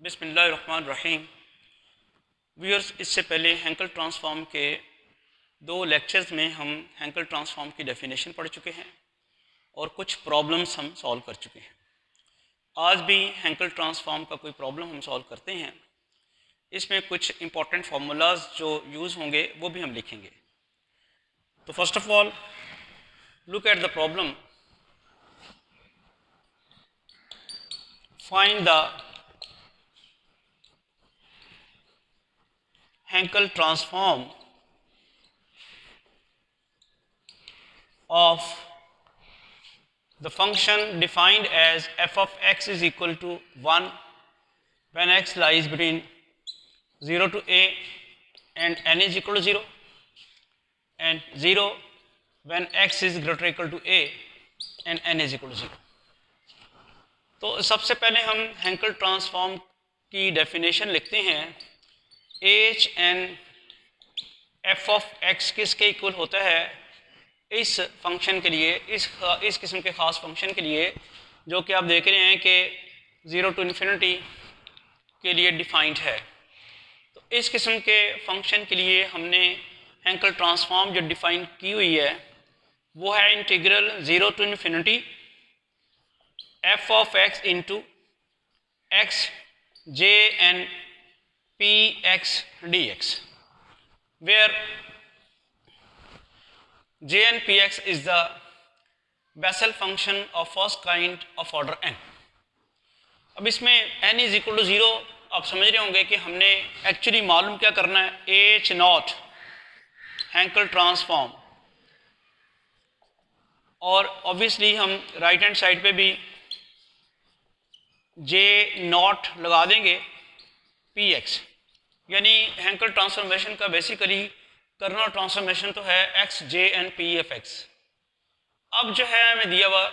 बिस्मिल्लाहिर्रहमानिर्रहीम। व्यूअर्स, इससे पहले हैंकल ट्रांसफॉर्म के दो लेक्चर्स में हम हैंकल ट्रांसफॉर्म की डेफिनेशन पढ़ चुके हैं और कुछ प्रॉब्लम्स हम सॉल्व कर चुके हैं। आज भी हैंकल ट्रांसफॉर्म का कोई प्रॉब्लम हम सॉल्व करते हैं। इसमें कुछ इंपॉर्टेंट फार्मूलाज जो यूज़ होंगे वो भी हम लिखेंगे। तो first of all look at the problem. Find the Hankel transform of the function defined as f of x is equal to 1 when x lies between 0 to a and n is equal to 0, and 0 when x is greater or equal to a and n is equal to 0. तो सबसे पहले हम Henkel transform की definition लिखते हैं। H N F of X किसके equal होता है? इस फंक्शन के लिए, इस किस्म के ख़ास फंक्शन के लिए जो कि आप देख रहे हैं कि 0 to इन्फिनिटी के लिए डिफाइंड है। तो इस किस्म के फंक्शन के लिए हमने हैंकल ट्रांसफॉर्म जो डिफाइन की हुई है वो है integral 0 to infinity f of x into X J N P X D X, where Jn(px) is the Bessel function of first kind of order n. अब इसमें n इज इक्वल टू 0 आप समझ रहे होंगे कि हमने एक्चुअली मालूम क्या करना है। एच नॉट हैंकल ट्रांसफॉर्म, और ऑब्वियसली हम राइट हैंड साइड पे भी जे नॉट लगा देंगे पी एक्स, यानी हैंकल ट्रांसफॉर्मेशन का बेसिकली कर्नल ट्रांसफॉर्मेशन तो है X J N P F X. अब जो है हमें दिया हुआ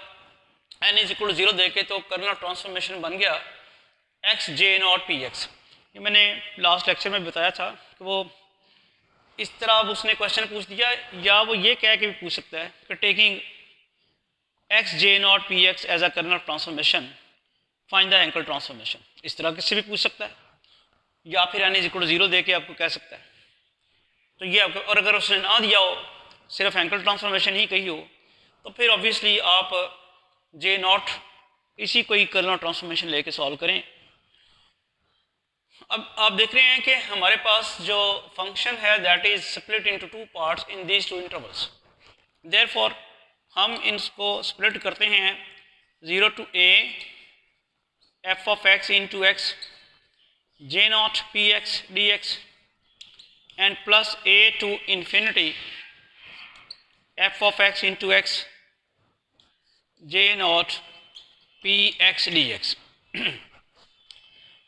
एन इज इक्वल टू 0 दे के तो कर्नल ट्रांसफॉर्मेशन बन गया X J naught P X. ये मैंने लास्ट लेक्चर में बताया था कि वो इस तरह अब उसने क्वेश्चन पूछ दिया, या वो ये कह के भी पूछ सकता है कि taking X J naught P X as a kernel transformation find the Hankel transformation. इस तरह किससे भी पूछ सकता है, या फिर एन इज इक्वल टू 0 दे के आपको कह सकता है। तो ये आपको, और अगर उसने ना दिया हो, सिर्फ हैंकल ट्रांसफॉर्मेशन ही कही हो, तो फिर ऑब्वियसली आप जे नॉट इसी कोई कर्नल ट्रांसफॉर्मेशन लेके सॉल्व करें। अब आप देख रहे हैं कि हमारे पास जो फंक्शन है that is split into two parts in these two intervals. Therefore हम इनको स्प्लिट करते हैं 0 to a f of x into x j naught px dx and plus a to infinity f of x into x j naught px dx।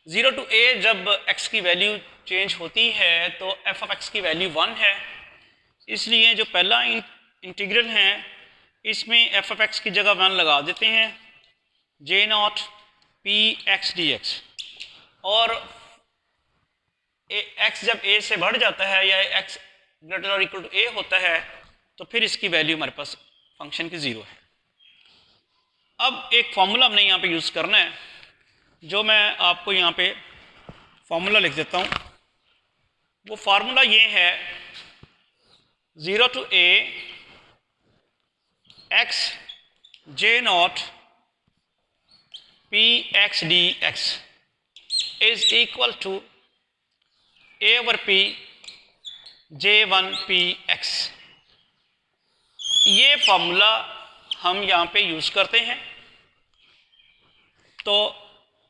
0 to a जब x की value change होती है तो f of x की value 1 है, इसलिए जो पहला इंटीग्रल है इसमें f of x की जगह 1 लगा देते हैं j naught px dx, और x जब a से बढ़ जाता है या x ग्रेटर और इक्वल टू a होता है तो फिर इसकी वैल्यू हमारे पास फंक्शन की 0 है। अब एक फॉर्मूला हमने यहाँ पे यूज़ करना है, जो मैं आपको यहाँ पे फॉर्मूला लिख देता हूँ। वो फार्मूला ये है 0 to a x j naught p x dx is equal to a over p j1 p x। ये फार्मूला हम यहाँ पे यूज़ करते हैं तो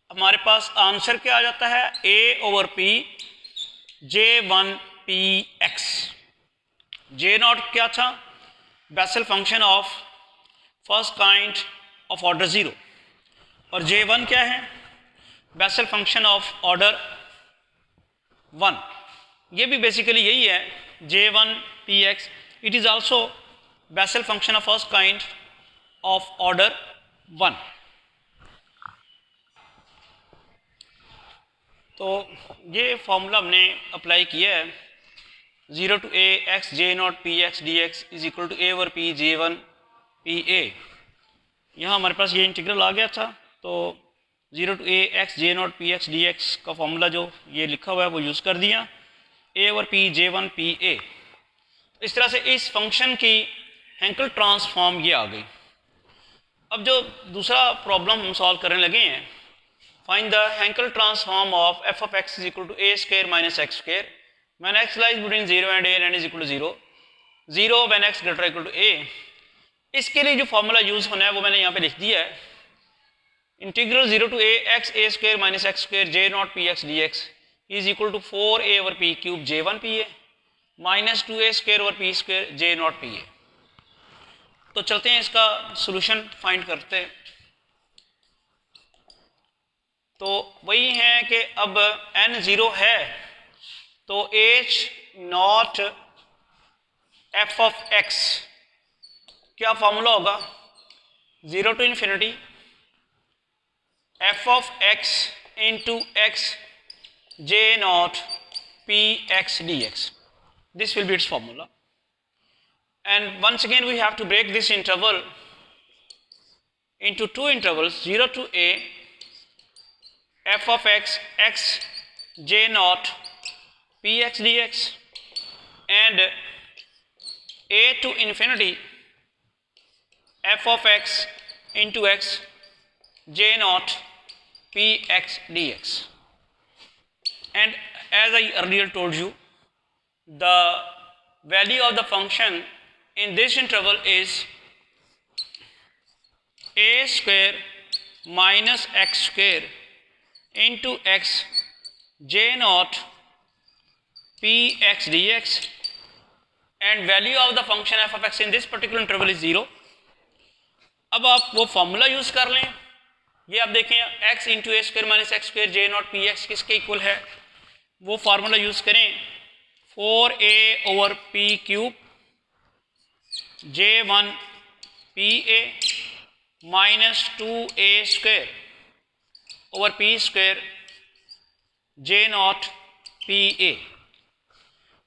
हमारे पास आंसर क्या आ जाता है, a over p j1 p x। j not क्या था? Bessel function of first kind of order 0, और j1 क्या है? Bessel function of order 1। ये भी बेसिकली यही है j1 px। It is also Bessel function of first kind of order 1। तो ये फॉर्मूला हमने अप्लाई किया है 0 to a x j naught p x dx is equal to a over p j1 p a। यहाँ हमारे पास ये integral आ गया था, तो 0 to A X J naught P X D X का फॉर्मूला जो ये लिखा हुआ है वो यूज़ कर दिया, A over P J one P A. इस तरह से इस फंक्शन की हैंकल ट्रांसफॉर्म ये आ गई। अब जो दूसरा प्रॉब्लम हम सॉल्व करने लगे हैं, find the Hankel transform of F of X is equal to A square minus X square when X lies between 0 and A and N is equal to 0, 0 when X greater equal to A. इसके लिए जो formula use होना है वो मैंने यहाँ पे लिख दिया है, integral 0 to A square minus X square J naught P X D X is equal to 4a over P cube J one P A minus 2a square over P square J naught P A. तो चलते हैं इसका solution find करते हैं। तो वही है कि अब n 0 है तो h naught f of x क्या फॉर्मूला होगा, 0 to infinity f of x into x j naught p x dx. This will be its formula. And once again we have to break this interval into two intervals, 0 to a f of x x j naught p x dx and a to infinity f of x into x j naught p x dx. And as I earlier told you, the value of the function in this interval is a square minus x square into x j naught p x dx, and value of the function f of x in this particular interval is 0. अब आप वो formula use कर लें, ये आप देखें x into A square minus X square J naught P x किसके equal है, वो फार्मूला यूज़ करें 4a over P cube J one P A minus 2a square over P square J naught P ए।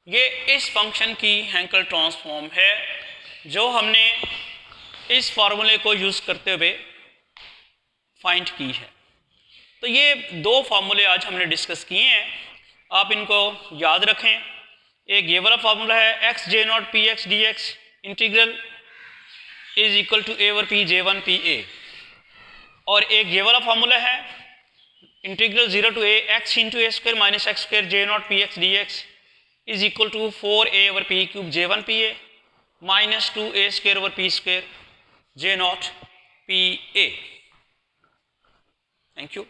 ये इस function की Henkel transform है जो हमने इस फार्मूले को यूज़ करते हुए फाइंड की है। तो ये दो फार्मूले आज हमने डिस्कस किए हैं, आप इनको याद रखें। एक ये वाला फार्मूला है X J naught P X D X integral is equal to A over P J one P A, और एक ये वाला फार्मूला है integral 0 to A X into A square minus X square J naught P X D X is equal to 4a over P cube J one P A minus 2a square over P square J naught P A. Thank you.